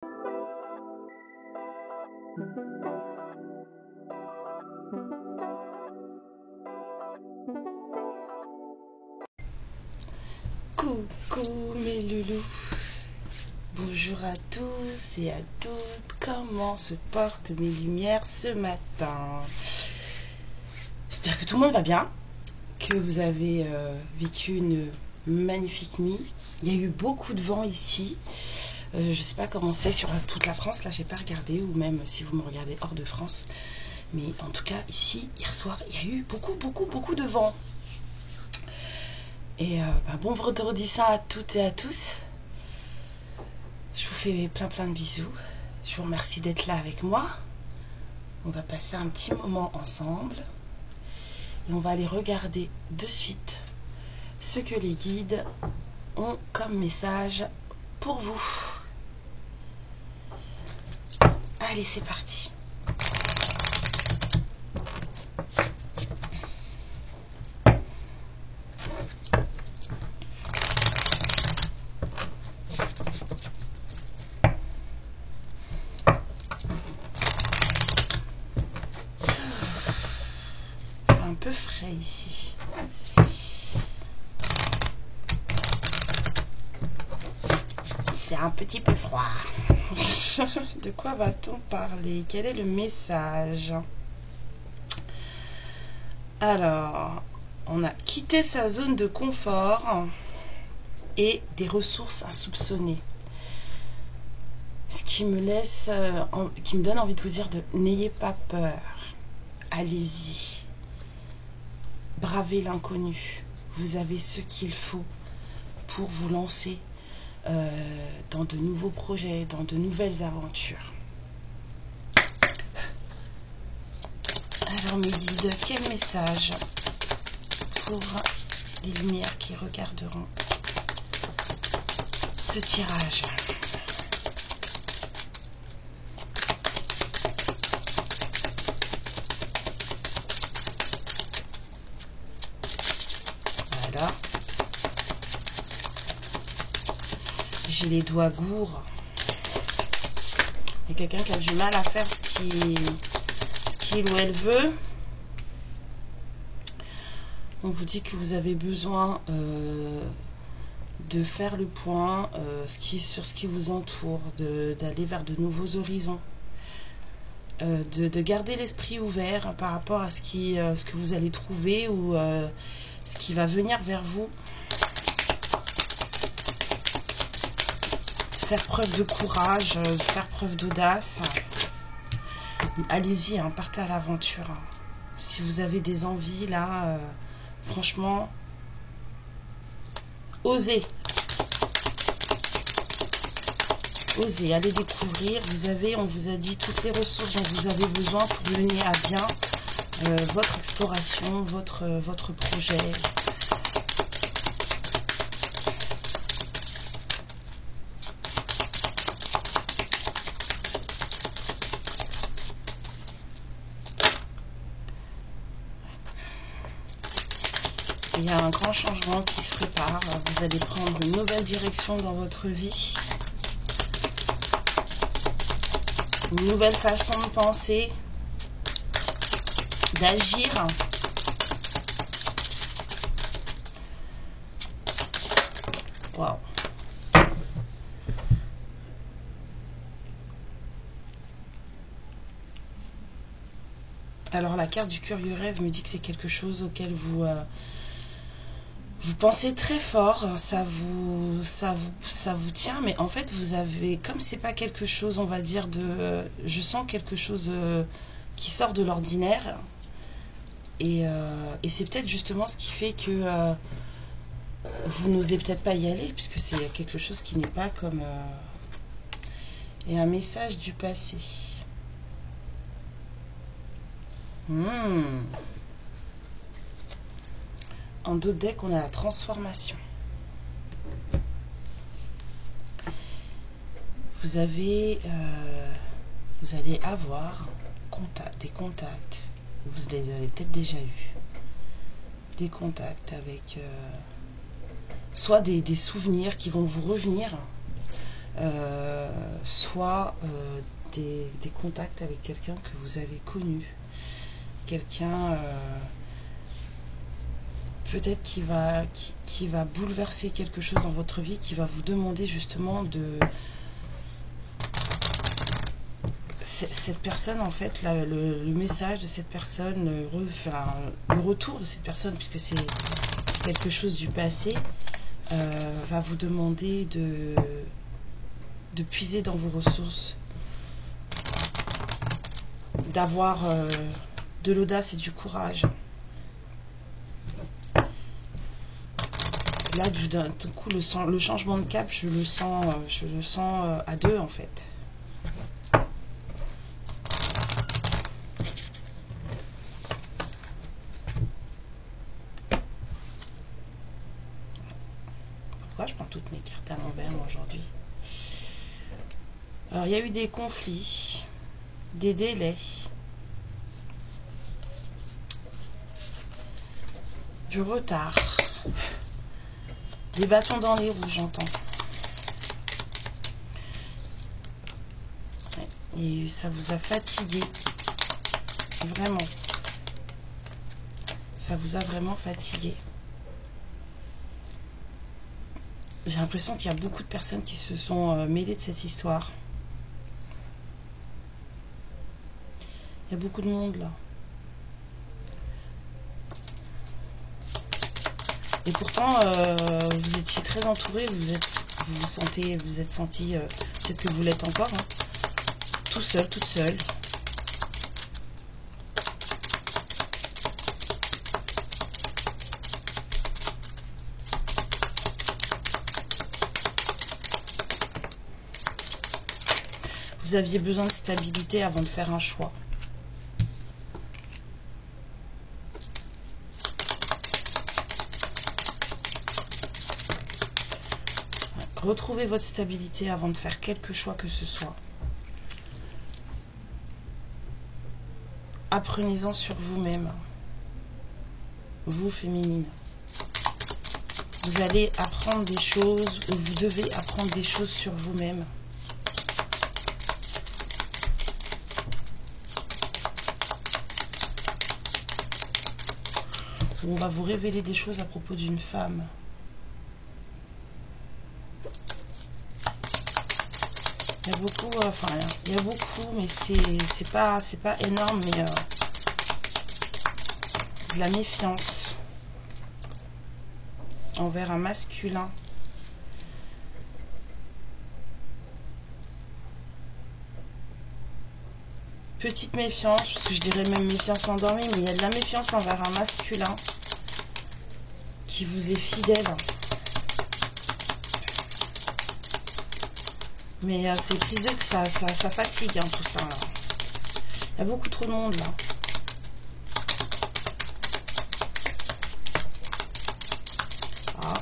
Coucou mes loulous, bonjour à tous et à toutes, comment se portent mes lumières ce matin? J'espère que tout le monde va bien, que vous avez vécu une magnifique nuit. Il y a eu beaucoup de vent ici, je ne sais pas comment c'est sur toute la France, là j'ai pas regardé, ou même si vous me regardez hors de France, mais en tout cas ici, hier soir, il y a eu beaucoup de vent. Et bon vendredi saint à toutes et à tous. Je vous fais plein de bisous. Je vous remercie d'être là avec moi. On va passer un petit moment ensemble. Et on va aller regarder de suite ce que les guides ont comme message pour vous. Allez, c'est parti. Un peu frais ici. C'est un petit peu froid. De quoi va-t-on parler? Quel est le message? Alors, on a quitté sa zone de confort et des ressources insoupçonnées. Ce qui me laisse, qui me donne envie de vous dire n'ayez pas peur. Allez-y. Bravez l'inconnu. Vous avez ce qu'il faut pour vous lancer dans de nouveaux projets, dans de nouvelles aventures. Alors mes guides, quel message pour les lumières qui regarderont ce tirage? Voilà. J'ai les doigts gourds. Il y a quelqu'un qui a du mal à faire ce qu'il ou elle veut. On vous dit que vous avez besoin de faire le point sur ce qui vous entoure, d'aller vers de nouveaux horizons, de garder l'esprit ouvert par rapport à ce que vous allez trouver ou ce qui va venir vers vous. Faire preuve de courage, faire preuve d'audace. Allez-y, hein, partez à l'aventure. Si vous avez des envies là, franchement, osez. Osez, allez découvrir. On vous a dit toutes les ressources dont vous avez besoin pour mener à bien votre exploration, votre projet. Il y a un grand changement qui se prépare. Vous allez prendre une nouvelle direction dans votre vie. Une nouvelle façon de penser, d'agir. Waouh. Alors la carte du curieux rêve me dit que c'est quelque chose auquel vous pensez très fort, ça vous tient, mais en fait vous avez, comme c'est pas quelque chose, on va dire je sens quelque chose qui sort de l'ordinaire, et c'est peut-être justement ce qui fait que vous n'osez peut-être pas y aller, puisque c'est quelque chose qui n'est pas comme et un message du passé. En d'autres decks, on a la transformation. Vous allez avoir des contacts. Vous les avez peut-être déjà eu. Des contacts avec soit des souvenirs qui vont vous revenir soit des contacts avec quelqu'un que vous avez connu, quelqu'un peut-être qui va bouleverser quelque chose dans votre vie, qui va vous demander justement de cette personne, en fait, là, le message de cette personne, le retour de cette personne, puisque c'est quelque chose du passé, va vous demander de puiser dans vos ressources, d'avoir de l'audace et du courage. Là, d'un coup, le changement de cap, je le sens à deux, en fait. Pourquoi je prends toutes mes cartes à l'envers, moi, aujourd'hui? Alors, il y a eu des conflits, des délais, du retard, des bâtons dans les roues, j'entends. Et ça vous a fatigué, vraiment. Ça vous a vraiment fatigué. J'ai l'impression qu'il y a beaucoup de personnes qui se sont mêlées de cette histoire. Il y a beaucoup de monde là. Et pourtant, vous étiez très entouré, vous êtes senti, peut-être que vous l'êtes encore, hein, tout seul, toute seule. Vous aviez besoin de stabilité avant de faire un choix. Retrouvez votre stabilité avant de faire quelque choix que ce soit. Apprenez-en sur vous-même. Vous, féminine. Vous allez apprendre des choses, ou vous devez apprendre des choses sur vous-même. On va vous révéler des choses à propos d'une femme. Il y a beaucoup, il y a beaucoup, mais c'est pas énorme, mais de la méfiance envers un masculin. Petite méfiance, parce que je dirais même méfiance endormie, mais il y a de la méfiance envers un masculin qui vous est fidèle. Mais c'est prise de ça fatigue, hein, tout ça. Là. Il y a beaucoup trop de monde là. Ah.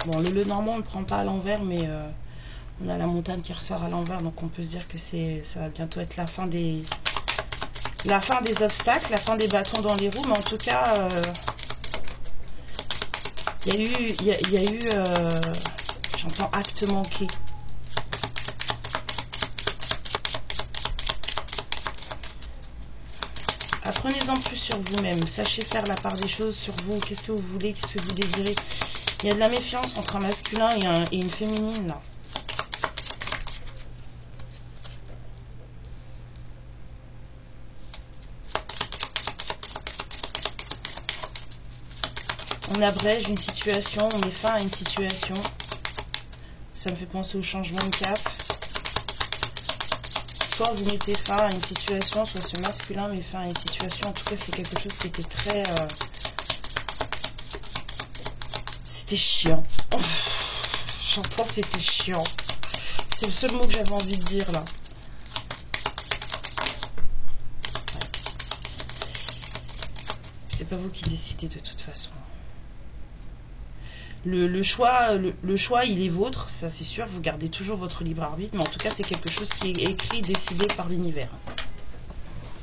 Bon, le Lenormand on ne le prend pas à l'envers, mais on a la montagne qui ressort à l'envers, donc on peut se dire que ça va bientôt être la fin des obstacles, la fin des bâtons dans les roues, mais en tout cas, il y a eu j'entends acte manqué. Apprenez-en plus sur vous-même, sachez faire la part des choses sur vous, qu'est-ce que vous voulez, qu'est-ce que vous désirez. Il y a de la méfiance entre un masculin et une féminine là. On abrège une situation, on met fin à une situation. Ça me fait penser au changement de cap. Soit vous mettez fin à une situation, soit ce masculin met fin à une situation. En tout cas, c'est quelque chose qui était très... C'était chiant. J'entends c'était chiant. C'est le seul mot que j'avais envie de dire là. C'est pas vous qui décidez de toute façon. Le choix, il est vôtre, ça c'est sûr, vous gardez toujours votre libre arbitre, mais en tout cas c'est quelque chose qui est écrit, décidé par l'univers.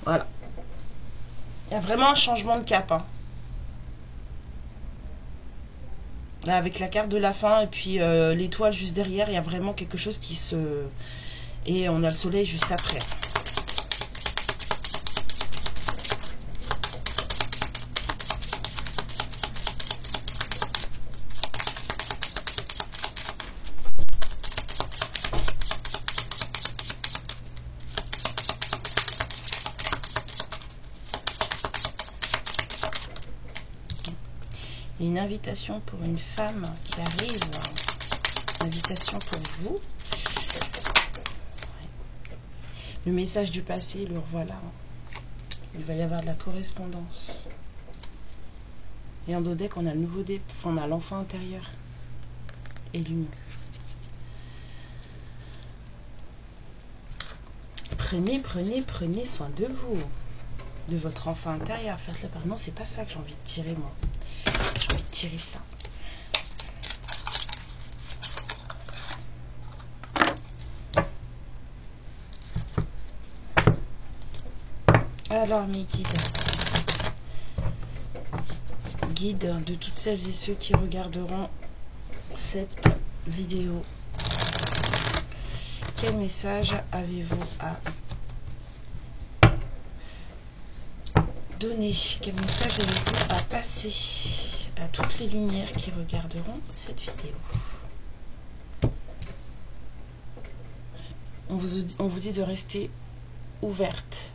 Voilà. Il y a vraiment un changement de cap. Hein. Là, avec la carte de la fin et puis l'étoile juste derrière, il y a vraiment quelque chose qui se... Et on a le soleil juste après. Une invitation pour une femme qui arrive. Une invitation pour vous. Le message du passé, le revoilà. Il va y avoir de la correspondance. Et en dos deck, on a le nouveau deck. Enfin, on a l'enfant intérieur. Et l'union. Prenez soin de vous. De votre enfant intérieur. Faites-le part. Non, c'est pas ça que j'ai envie de tirer, moi. J'ai envie de tirer ça. Alors mes guides de toutes celles et ceux qui regarderont cette vidéo, quel message avez-vous à donner? Quel message avez-vous à passer à toutes les lumières qui regarderont cette vidéo? On vous dit de rester ouverte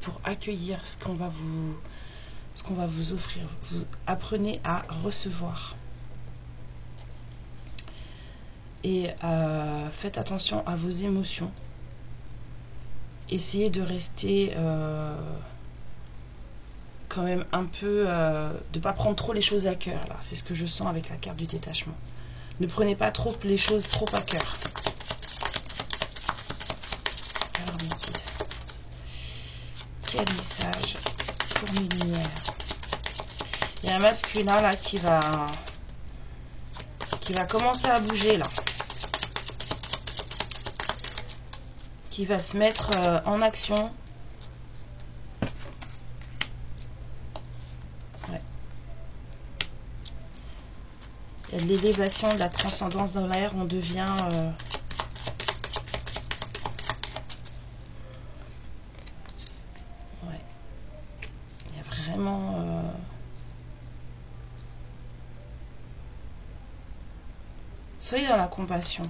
pour accueillir ce qu'on va vous offrir. Vous apprenez à recevoir. Et faites attention à vos émotions. Essayez de rester quand même un peu, de ne pas prendre trop les choses à cœur. Là, c'est ce que je sens avec la carte du détachement. Ne prenez pas trop les choses trop à cœur. Alors mes guides, quel message pour mes lumières? Il y a un masculin là qui va commencer à bouger là, qui va se mettre en action. Ouais. Il y a de l'élévation, de la transcendance dans l'air. On devient ouais. Il y a vraiment soyez dans la compassion.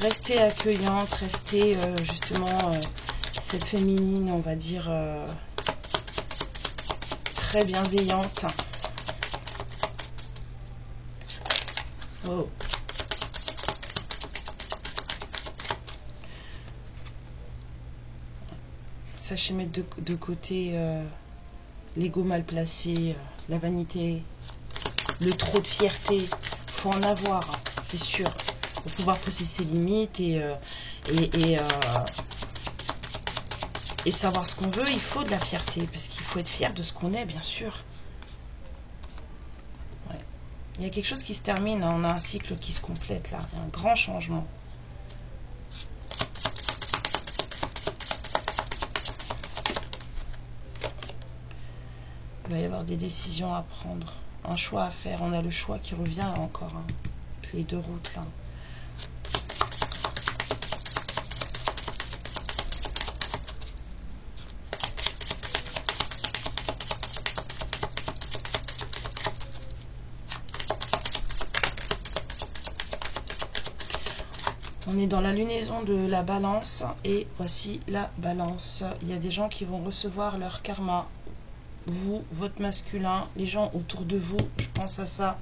Restez accueillante, restez justement cette féminine, on va dire, très bienveillante. Oh. Sachez mettre de côté l'ego mal placé, la vanité, le trop de fierté. Faut en avoir, c'est sûr. Pour pouvoir poser ses limites et savoir ce qu'on veut, il faut de la fierté, parce qu'il faut être fier de ce qu'on est, bien sûr. Ouais. Il y a quelque chose qui se termine, hein. On a un cycle qui se complète là, un grand changement. Il va y avoir des décisions à prendre, un choix à faire. On a le choix qui revient là encore, hein. Les deux routes là. On est dans la lunaison de la balance et voici la balance. Il y a des gens qui vont recevoir leur karma. Vous, votre masculin, les gens autour de vous, je pense à ça.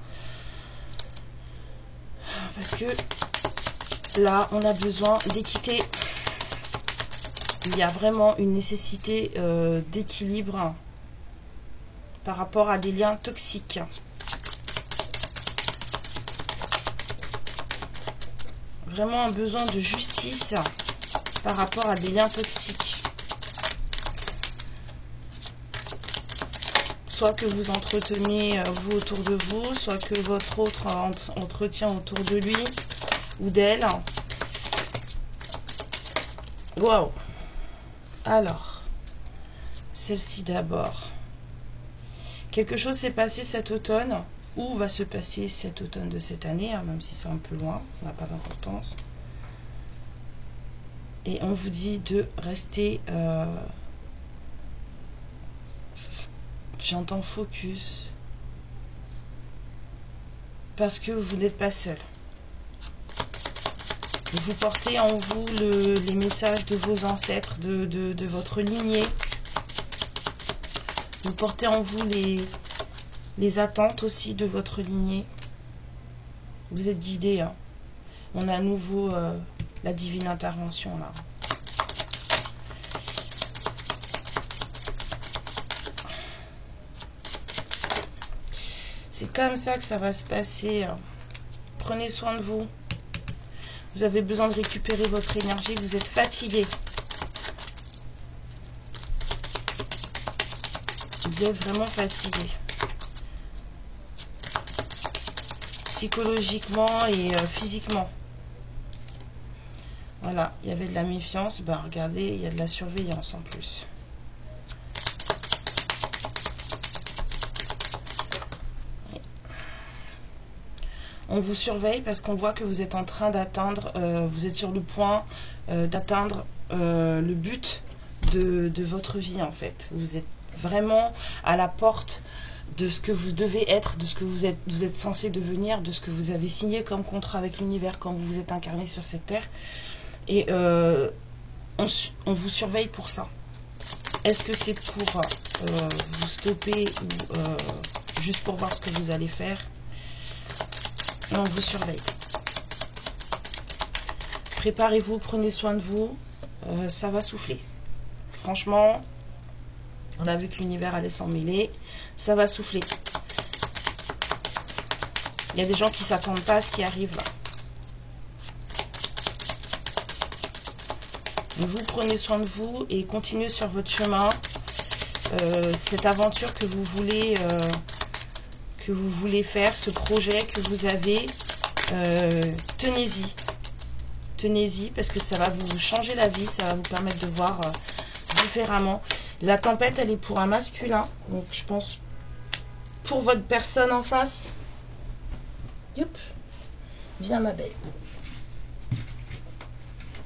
Parce que là, on a besoin d'équité. Il y a vraiment une nécessité d'équilibre par rapport à des liens toxiques. Vraiment un besoin de justice par rapport à des liens toxiques. Soit que vous entretenez vous autour de vous, soit que votre autre entretient autour de lui ou d'elle. Waouh! Alors, celle-ci d'abord. Quelque chose s'est passé cet automne, ou va se passer cet automne de cette année, hein, même si c'est un peu loin, ça n'a pas d'importance. Et on vous dit de rester, j'entends focus, parce que vous n'êtes pas seul. Vous portez en vous les messages de vos ancêtres, de votre lignée. Vous portez en vous les attentes aussi de votre lignée. Vous êtes guidés. Hein. On a à nouveau la divine intervention là. C'est comme ça que ça va se passer. Prenez soin de vous. Vous avez besoin de récupérer votre énergie. Vous êtes fatigué. Vous êtes vraiment fatigué. Psychologiquement et physiquement. Voilà, il y avait de la méfiance. Ben, regardez, il y a de la surveillance en plus. On vous surveille parce qu'on voit que vous êtes en train d'atteindre, vous êtes sur le point d'atteindre le but de votre vie en fait. Vous êtes vraiment à la porte de ce que vous devez être, de ce que vous êtes censé devenir, de ce que vous avez signé comme contrat avec l'univers quand vous vous êtes incarné sur cette terre. Et on vous surveille pour ça. Est-ce que c'est pour vous stopper ou juste pour voir ce que vous allez faire? Et on vous surveille. Préparez-vous, prenez soin de vous. Ça va souffler. Franchement, on a vu que l'univers allait s'en mêler. Ça va souffler. Il y a des gens qui ne s'attendent pas à ce qui arrive là. Vous prenez soin de vous et continuez sur votre chemin. Cette aventure que vous voulez faire, ce projet que vous avez, tenez-y. Tenez-y parce que ça va vous changer la vie, ça va vous permettre de voir différemment. La tempête, elle est pour un masculin, donc je pense pour votre personne en face. Youp. Viens ma belle.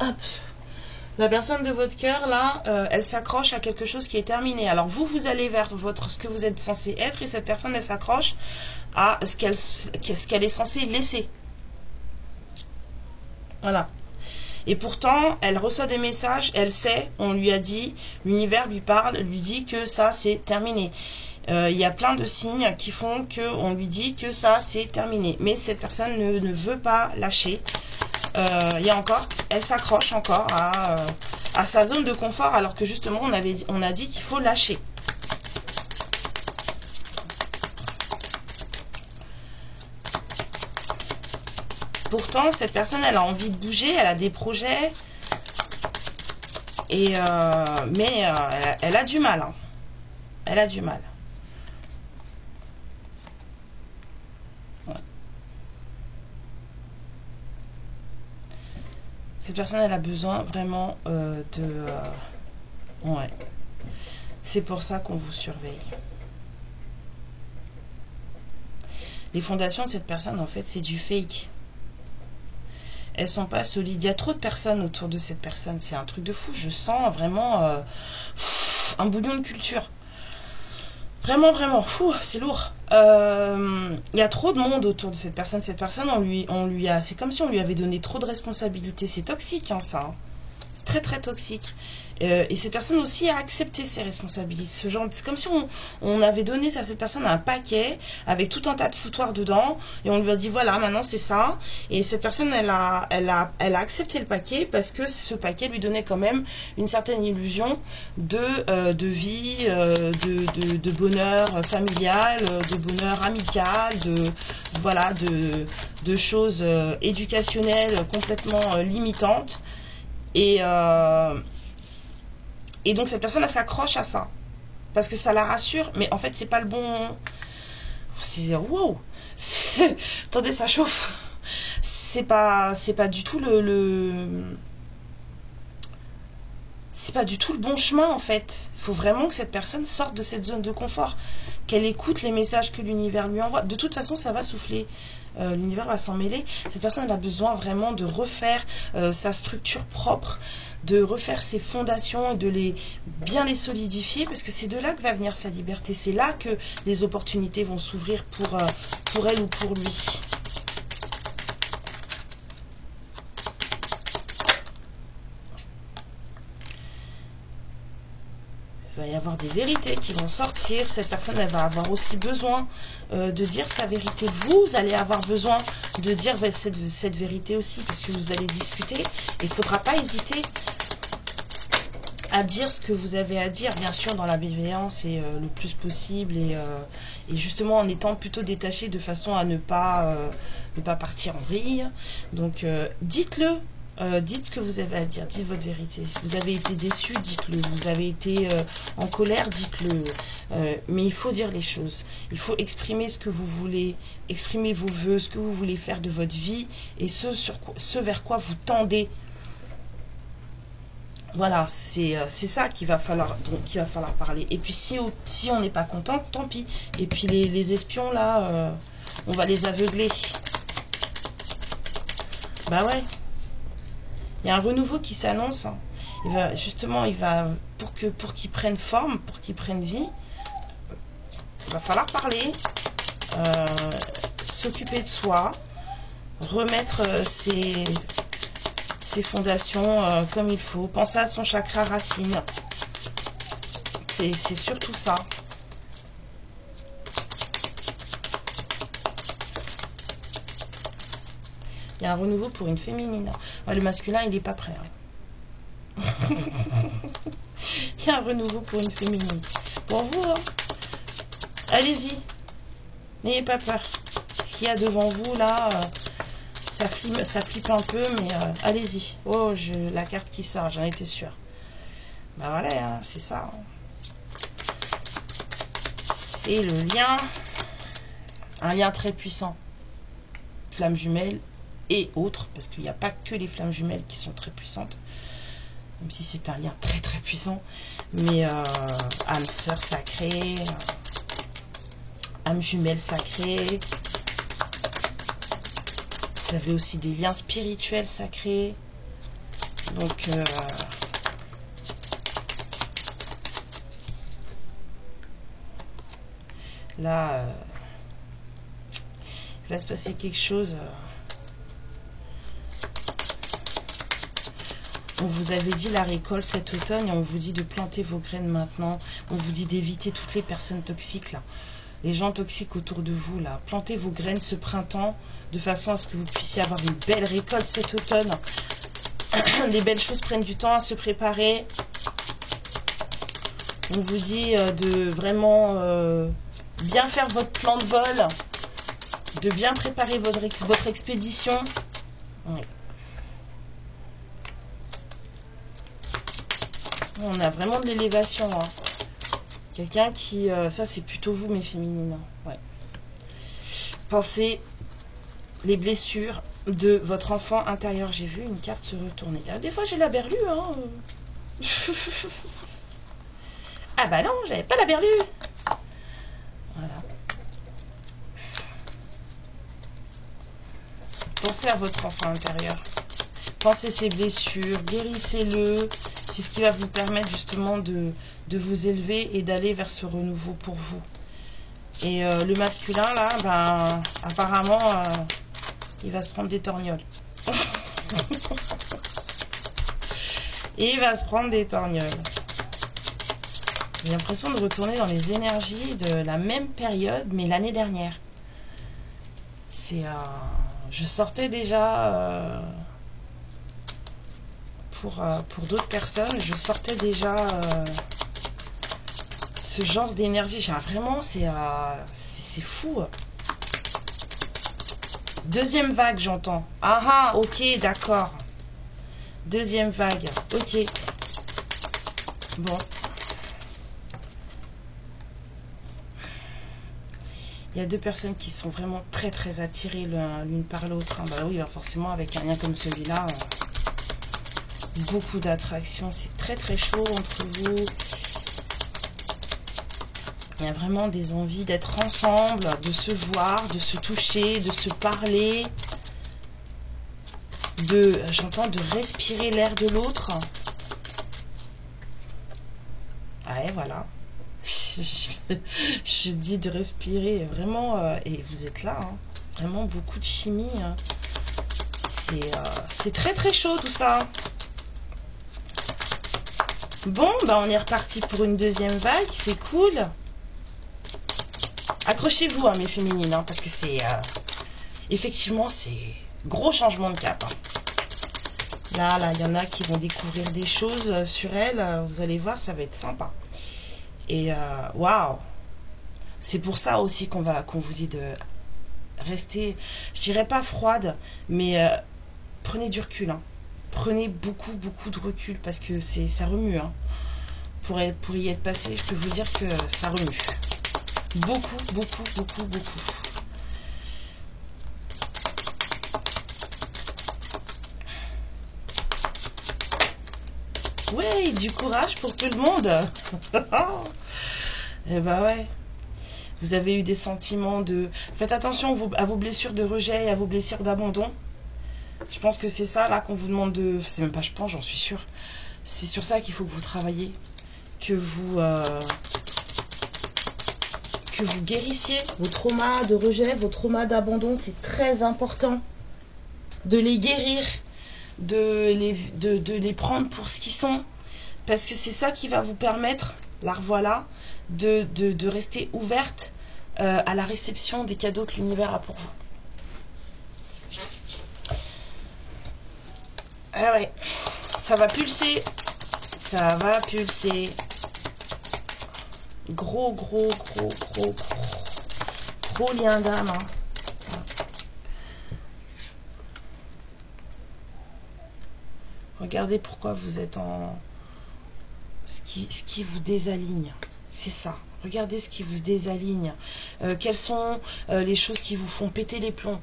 Hop. La personne de votre cœur, là, elle s'accroche à quelque chose qui est terminé. Alors vous allez vers ce que vous êtes censé être, et cette personne, elle s'accroche à ce qu'elle est censée laisser. Voilà. Et pourtant, elle reçoit des messages, elle sait, on lui a dit, l'univers lui parle, lui dit que ça, c'est terminé. Il y a plein de signes qui font qu'on lui dit que ça, c'est terminé. Mais cette personne ne veut pas lâcher. Elle s'accroche encore à sa zone de confort, alors que justement on a dit qu'il faut lâcher. Pourtant cette personne, elle a envie de bouger, elle a des projets, mais elle a du mal. Hein. Elle a du mal. Cette personne, elle a besoin vraiment ouais. C'est pour ça qu'on vous surveille. Les fondations de cette personne, en fait, c'est du fake. Elles sont pas solides. Il y a trop de personnes autour de cette personne. C'est un truc de fou. Je sens vraiment un bouillon de culture. Vraiment, vraiment. C'est lourd. Il y a trop de monde autour de cette personne. Cette personne, c'est comme si on lui avait donné trop de responsabilités. C'est toxique, hein, ça. Hein. C'est très, très toxique. Et cette personne aussi a accepté ses responsabilités. C'est comme si on avait donné à cette personne un paquet avec tout un tas de foutoirs dedans, et on lui a dit voilà, maintenant c'est ça. Et cette personne, elle a accepté le paquet parce que ce paquet lui donnait quand même une certaine illusion de vie, de bonheur familial, de bonheur amical, de choses éducationnelles complètement limitantes. Et donc cette personne, elle s'accroche à ça parce que ça la rassure, mais en fait c'est pas le bon. C'est wow. Attendez, ça chauffe. C'est pas du tout c'est pas du tout le bon chemin en fait. Il faut vraiment que cette personne sorte de cette zone de confort, qu'elle écoute les messages que l'univers lui envoie. De toute façon, ça va souffler. L'univers va s'en mêler. Cette personne elle a besoin vraiment de refaire sa structure propre, de refaire ses fondations, de bien les solidifier, parce que c'est de là que va venir sa liberté. C'est là que les opportunités vont s'ouvrir pour elle ou pour lui. Il va y avoir des vérités qui vont sortir. Cette personne, elle va avoir aussi besoin de dire sa vérité. Vous allez avoir besoin de dire cette vérité aussi, parce que vous allez discuter. Et il ne faudra pas hésiter à dire ce que vous avez à dire, bien sûr dans la bienveillance et le plus possible, et justement en étant plutôt détaché de façon à ne pas partir en vrille. Donc dites-le. Dites ce que vous avez à dire, dites votre vérité. Si vous avez été déçu, dites-le. Vous avez été en colère, dites-le. Mais il faut dire les choses. Il faut exprimer ce que vous voulez, exprimer vos vœux, ce que vous voulez faire de votre vie et ce vers quoi vous tendez. Voilà, c'est ça qu'il va falloir parler. Et puis si on n'est pas content, tant pis. Et puis les espions là, on va les aveugler. Bah ouais. Il y a un renouveau qui s'annonce. Il va pour qu'il prenne forme, pour qu'il prenne vie, il va falloir parler, s'occuper de soi, remettre ses fondations comme il faut, penser à son chakra racine. C'est surtout ça. Il y a un renouveau pour une féminine. Ouais, le masculin, il n'est pas prêt. Hein. Il y a un renouveau pour une féminine. Pour vous, hein. Allez-y. N'ayez pas peur. Ce qu'il y a devant vous, là, ça flippe un peu, mais allez-y. Oh, la carte qui sort, j'en étais sûre. Bah voilà, hein, c'est ça. Hein. C'est le lien. Un lien très puissant. Flamme jumelle. Et autres, parce qu'il n'y a pas que les flammes jumelles qui sont très puissantes, même si c'est un lien très très puissant, mais âme sœur sacrée, âme jumelle sacrée, vous avez aussi des liens spirituels sacrés, donc là, il va se passer quelque chose. On vous avait dit la récolte cet automne et on vous dit de planter vos graines maintenant. On vous dit d'éviter toutes les personnes toxiques là. Les gens toxiques autour de vous là. Plantez vos graines ce printemps de façon à ce que vous puissiez avoir une belle récolte cet automne. Les belles choses prennent du temps à se préparer. On vous dit de vraiment bien faire votre plan de vol. De bien préparer votre expédition. Oui. On a vraiment de l'élévation. Hein. Quelqu'un qui... ça, c'est plutôt vous, mes féminines. Hein. Ouais. Pensez les blessures de votre enfant intérieur. J'ai vu une carte se retourner. Des fois, j'ai la berlue. Hein. Ah bah non, j'avais pas la berlue. Voilà. Pensez à votre enfant intérieur. Pensez ses blessures, guérissez-le. C'est ce qui va vous permettre justement de vous élever et d'aller vers ce renouveau pour vous. Et le masculin, là, ben, apparemment, il va se prendre des torgnoles. Il va se prendre des torgnoles. J'ai l'impression de retourner dans les énergies de la même période, mais l'année dernière. C'est... je sortais déjà... pour d'autres personnes, je sortais déjà ce genre d'énergie. Vraiment, c'est fou. Deuxième vague, j'entends. Ah, ok, d'accord. Deuxième vague, ok. Bon. Il y a deux personnes qui sont vraiment très très attirées l'une par l'autre. Hein. Bah oui, forcément, avec un lien comme celui-là... beaucoup d'attraction. C'est très très chaud entre vous. Il y a vraiment des envies d'être ensemble, de se voir, de se toucher, de se parler, j'entends de respirer l'air de l'autre. Ouais, voilà. Je dis de respirer vraiment, et vous êtes là, hein, vraiment beaucoup de chimie. Hein. C'est très très chaud tout ça. Bon, bah on est reparti pour une deuxième vague, c'est cool. Accrochez-vous, hein, mes féminines, hein, parce que c'est effectivement c'est gros changement de cap. Hein. Là, il y en a qui vont découvrir des choses sur elles. Vous allez voir, ça va être sympa. Et waouh, c'est pour ça aussi qu'on vous dit de rester, je dirais pas froide, mais prenez du recul. Hein. Prenez beaucoup de recul parce que ça remue. Hein. Pour y être passé, je peux vous dire que ça remue. Beaucoup. Ouais, du courage pour tout le monde. Eh ben ouais. Vous avez eu des sentiments de... Faites attention à vos blessures de rejet et à vos blessures d'abandon. Je pense que c'est ça là qu'on vous demande de... C'est même pas je pense, j'en suis sûre. C'est sur ça qu'il faut que vous travaillez. Que vous guérissiez vos traumas de rejet, vos traumas d'abandon. C'est très important de les guérir, de les prendre pour ce qu'ils sont. Parce que c'est ça qui va vous permettre, la revoilà, de rester ouverte à la réception des cadeaux que l'univers a pour vous. Ah ouais, ça va pulser. Ça va pulser. Gros lien d'âme. Hein. Regardez pourquoi vous êtes en... Ce qui vous désaligne. C'est ça. Regardez ce qui vous désaligne. Quelles sont les choses qui vous font péter les plombs.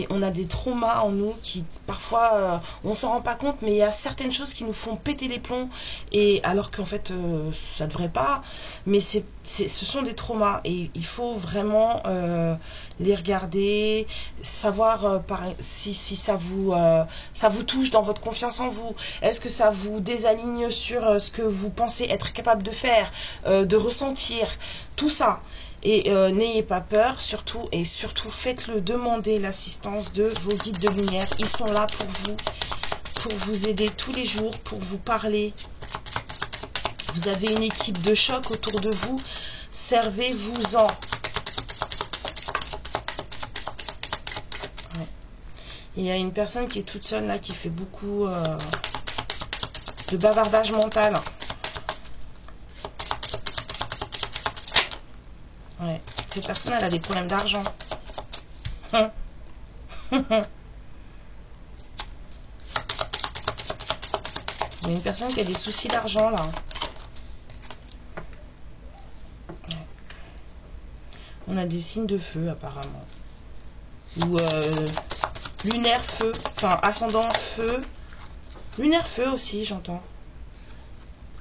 On a des traumas en nous qui, parfois, on s'en rend pas compte, mais il y a certaines choses qui nous font péter les plombs. Et alors qu'en fait, ça devrait pas. Mais ce sont des traumas. Et il faut vraiment les regarder, savoir si ça vous touche dans votre confiance en vous. Est-ce que ça vous désaligne sur ce que vous pensez être capable de faire, de ressentir, tout ça. Et n'ayez pas peur, surtout faites-le, demandez l'assistance de vos guides de lumière. Ils sont là pour vous aider tous les jours, pour vous parler. Vous avez une équipe de choc autour de vous, servez-vous-en. Ouais. Il y a une personne qui est toute seule là, qui fait beaucoup de bavardage mental. Ouais. Cette personne, elle a des problèmes d'argent. Il y a une personne qui a des soucis d'argent, là. Ouais. On a des signes de feu, apparemment. Ou lunaire feu. Enfin, ascendant feu. Lunaire feu aussi, j'entends.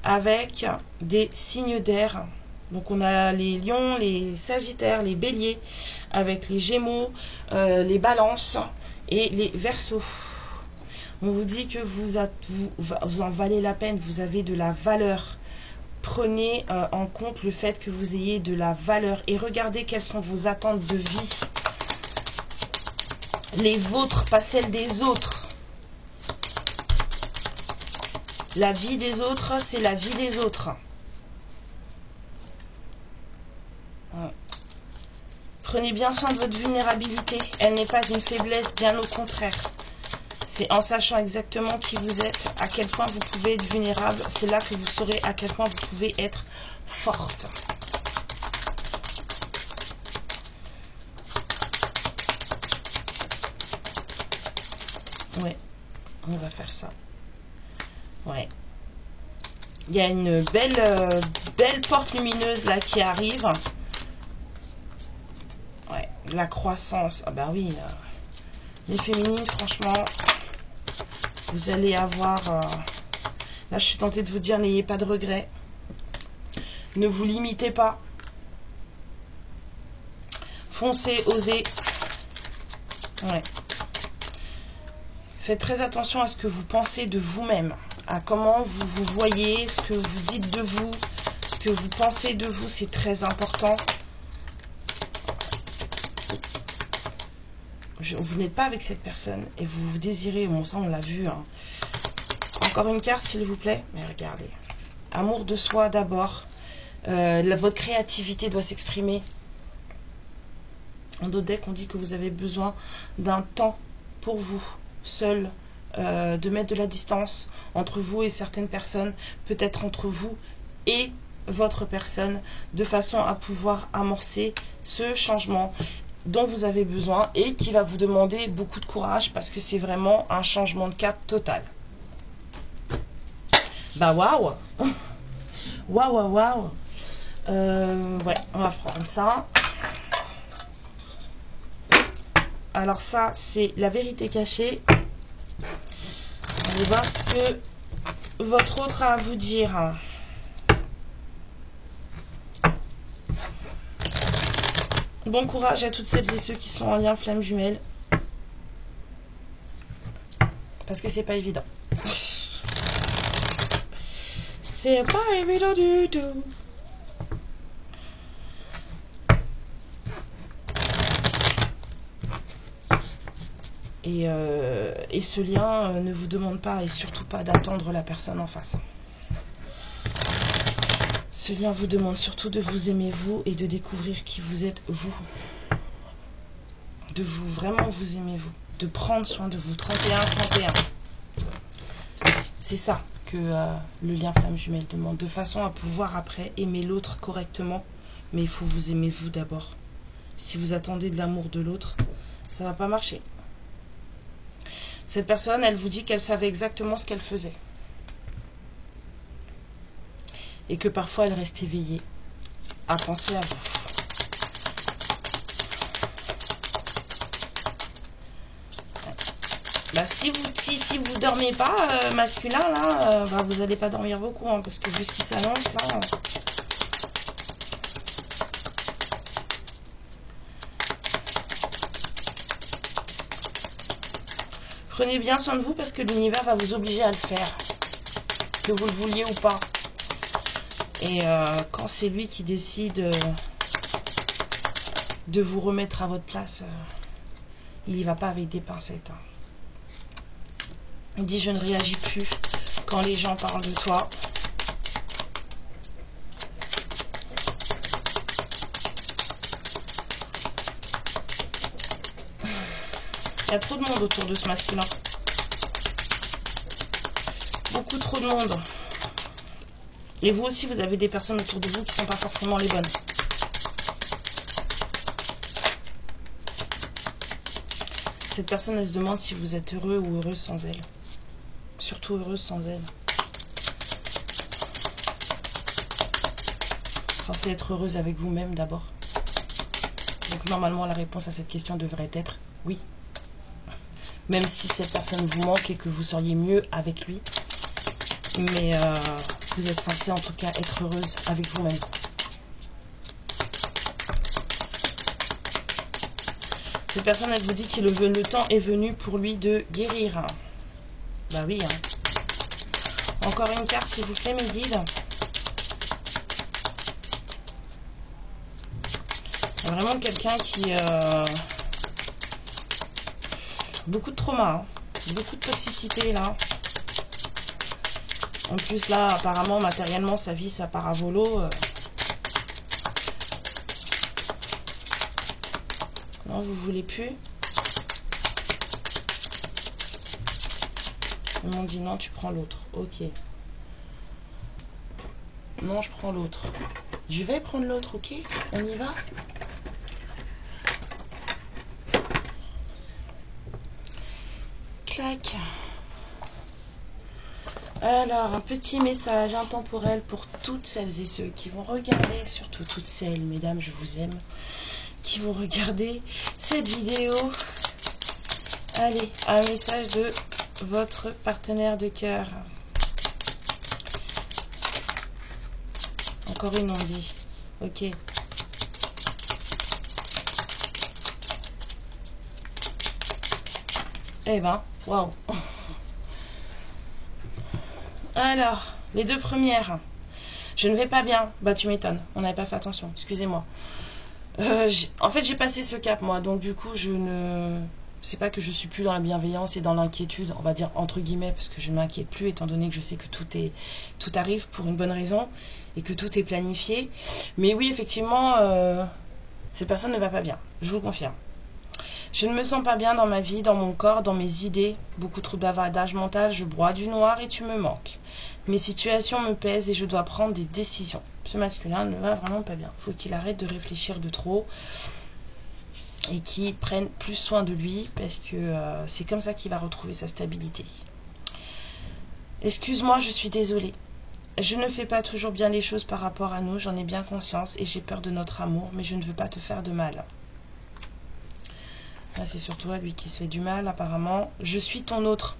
Avec des signes d'air. Donc on a les lions, les sagittaires, les béliers, avec les gémeaux, les balances et les verseaux. On vous dit que vous en valez la peine, vous avez de la valeur. Prenez en compte le fait que vous ayez de la valeur et regardez quelles sont vos attentes de vie. Les vôtres, pas celles des autres. La vie des autres, c'est la vie des autres. Prenez bien soin de votre vulnérabilité. Elle n'est pas une faiblesse, bien au contraire. C'est en sachant exactement qui vous êtes, à quel point vous pouvez être vulnérable. C'est là que vous saurez à quel point vous pouvez être forte. Ouais, on va faire ça. Ouais. Il y a une belle porte lumineuse là qui arrive. Ouais, la croissance. Ah bah oui, les féminines, franchement, vous allez avoir Là, je suis tentée de vous dire, n'ayez pas de regrets. Ne vous limitez pas. Foncez, osez. Ouais. Faites très attention à ce que vous pensez de vous-même, à comment vous vous voyez, ce que vous dites de vous, ce que vous pensez de vous, c'est très important. Vous n'êtes pas avec cette personne et vous vous désirez, bon ça on l'a vu, hein. Encore une carte s'il vous plaît, mais regardez. Amour de soi d'abord, votre créativité doit s'exprimer. En d'autres decks on dit que vous avez besoin d'un temps pour vous, seul, de mettre de la distance entre vous et certaines personnes, peut-être entre vous et votre personne, de façon à pouvoir amorcer ce changement dont vous avez besoin et qui va vous demander beaucoup de courage parce que c'est vraiment un changement de cap total. Bah waouh. Waouh, waouh. Ouais, on va prendre ça. Alors ça, c'est la vérité cachée. Allez voir ce que votre autre a à vous dire. Bon courage à toutes celles et ceux qui sont en lien flamme jumelle. Parce que c'est pas évident. C'est pas évident du tout. Et ce lien ne vous demande pas et surtout pas d'attendre la personne en face. Ce lien vous demande surtout de vous aimer vous et de découvrir qui vous êtes vous. De vous vraiment vous aimer vous. De prendre soin de vous. 31-31. C'est ça que le lien flamme jumelle demande. De façon à pouvoir après aimer l'autre correctement. Mais il faut vous aimer vous d'abord. Si vous attendez de l'amour de l'autre, ça va pas marcher. Cette personne, elle vous dit qu'elle savait exactement ce qu'elle faisait. Et que parfois elle reste éveillée à penser à vous. Bah, si vous dormez pas, masculin, là, bah, vous n'allez pas dormir beaucoup, hein, parce que vu ce qui s'annonce, là... Prenez bien soin de vous parce que l'univers va vous obliger à le faire. Que vous le vouliez ou pas. Et quand c'est lui qui décide de vous remettre à votre place, il n'y va pas avec des pincettes. Hein. Il dit je ne réagis plus quand les gens parlent de toi. Il y a trop de monde autour de ce masculin. Beaucoup trop de monde. Et vous aussi, vous avez des personnes autour de vous qui ne sont pas forcément les bonnes. Cette personne, elle se demande si vous êtes heureux ou heureuse sans elle. Surtout heureuse sans elle. Censée être heureuse avec vous-même d'abord. Donc normalement, la réponse à cette question devrait être oui. Même si cette personne vous manque et que vous seriez mieux avec lui. Mais vous êtes censé en tout cas être heureuse avec vous-même. Cette personne, elle vous dit que le temps est venu pour lui de guérir. Bah oui. Hein. Encore une carte, s'il vous plaît, mes guides. Il y a vraiment quelqu'un qui... beaucoup de trauma. Hein. Beaucoup de toxicité, là. En plus, là, apparemment, matériellement, sa vie, ça part à volo. Non, vous voulez plus. Ils m'ont dit non, tu prends l'autre. Ok. Non, je prends l'autre. Je vais prendre l'autre, ok? On y va? Clac. Alors, un petit message intemporel pour toutes celles et ceux qui vont regarder, surtout toutes celles, mesdames, je vous aime, qui vont regarder cette vidéo. Allez, un message de votre partenaire de cœur. encore une, on dit. Ok. Eh ben, waouh. Alors, les deux premières. Je ne vais pas bien. Bah, tu m'étonnes. On n'avait pas fait attention. Excusez-moi. En fait, j'ai passé ce cap, moi. Donc, du coup, je ne... C'est pas que je suis plus dans la bienveillance et dans l'inquiétude, on va dire entre guillemets, parce que je ne m'inquiète plus, étant donné que je sais que tout arrive pour une bonne raison et que tout est planifié. Mais oui, effectivement, cette personne ne va pas bien. Je vous le confirme. Je ne me sens pas bien dans ma vie, dans mon corps, dans mes idées. Beaucoup trop de bavardage mental, je broie du noir et tu me manques. Mes situations me pèsent et je dois prendre des décisions. Ce masculin ne va vraiment pas bien. Il faut qu'il arrête de réfléchir de trop et qu'il prenne plus soin de lui parce que c'est comme ça qu'il va retrouver sa stabilité. Excuse-moi, je suis désolée. Je ne fais pas toujours bien les choses par rapport à nous, j'en ai bien conscience et j'ai peur de notre amour, mais je ne veux pas te faire de mal. Là, c'est surtout à lui qui se fait du mal, apparemment. Je suis ton autre.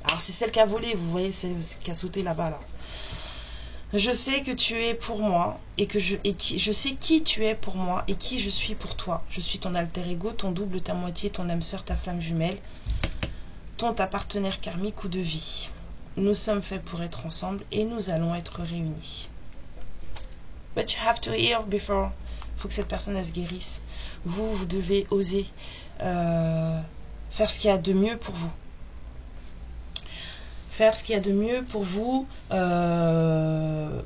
Alors, c'est celle qui a volé, vous voyez, c'est celle qui a sauté là-bas, là. Je sais que tu es pour moi et que je sais qui tu es pour moi et qui je suis pour toi. Je suis ton alter ego, ton double, ta moitié, ton âme sœur, ta flamme jumelle, ta partenaire karmique ou de vie. Nous sommes faits pour être ensemble et nous allons être réunis. But you have to heal before. Il faut que cette personne elle se guérisse. Vous devez oser faire ce qu'il y a de mieux pour vous. Faire ce qu'il y a de mieux pour vous. Allez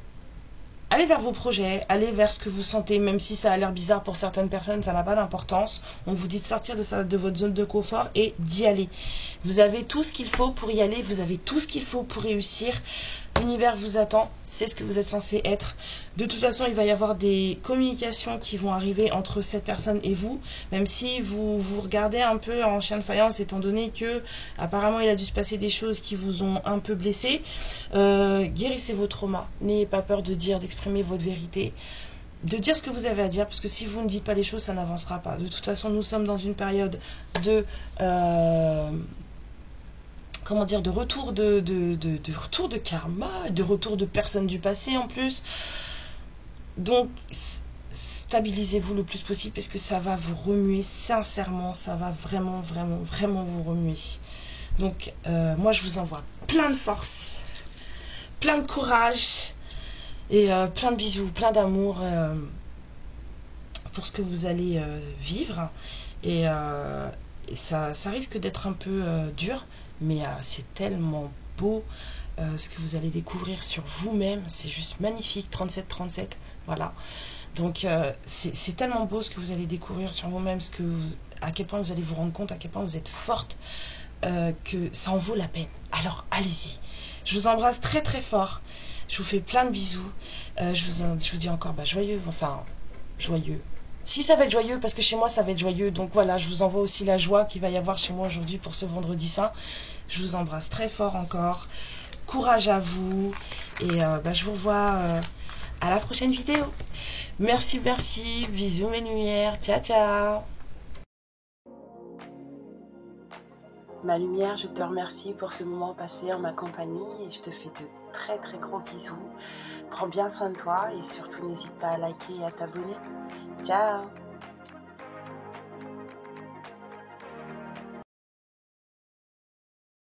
vers vos projets, allez vers ce que vous sentez, même si ça a l'air bizarre pour certaines personnes, ça n'a pas d'importance. On vous dit de sortir de votre zone de confort et d'y aller. Vous avez tout ce qu'il faut pour y aller, vous avez tout ce qu'il faut pour réussir. L'univers vous attend, c'est ce que vous êtes censé être. De toute façon, il va y avoir des communications qui vont arriver entre cette personne et vous, même si vous regardez un peu en chien de faïence, étant donné que apparemment il a dû se passer des choses qui vous ont un peu blessé. Guérissez vos traumas, n'ayez pas peur de dire, d'exprimer votre vérité, de dire ce que vous avez à dire, parce que si vous ne dites pas les choses, ça n'avancera pas. De toute façon, nous sommes dans une période de... comment dire, de retour de retour de karma, de retour de personnes du passé en plus. Donc stabilisez-vous le plus possible parce que ça va vous remuer, sincèrement, ça va vraiment, vraiment, vraiment vous remuer. Donc moi je vous envoie plein de force, plein de courage et plein de bisous, plein d'amour pour ce que vous allez vivre. Et ça risque d'être un peu dur, mais c'est tellement beau ce que vous allez découvrir sur vous-même. C'est juste magnifique. 37-37, voilà. Donc c'est tellement beau ce que vous allez découvrir sur vous-même, à quel point vous allez vous rendre compte, à quel point vous êtes forte, que ça en vaut la peine. Alors allez-y. Je vous embrasse très très fort. Je vous fais plein de bisous. Je vous dis encore joyeux, joyeux. Si ça va être joyeux, parce que chez moi ça va être joyeux, donc voilà, je vous envoie aussi la joie qu'il va y avoir chez moi aujourd'hui pour ce vendredi saint. Je vous embrasse très fort encore, courage à vous, et je vous revois à la prochaine vidéo. Merci, bisous mes lumières, ciao ciao. Ma lumière, je te remercie pour ce moment passé en ma compagnie et je te fais de très très gros bisous. Prends bien soin de toi et surtout n'hésite pas à liker et à t'abonner. Ciao!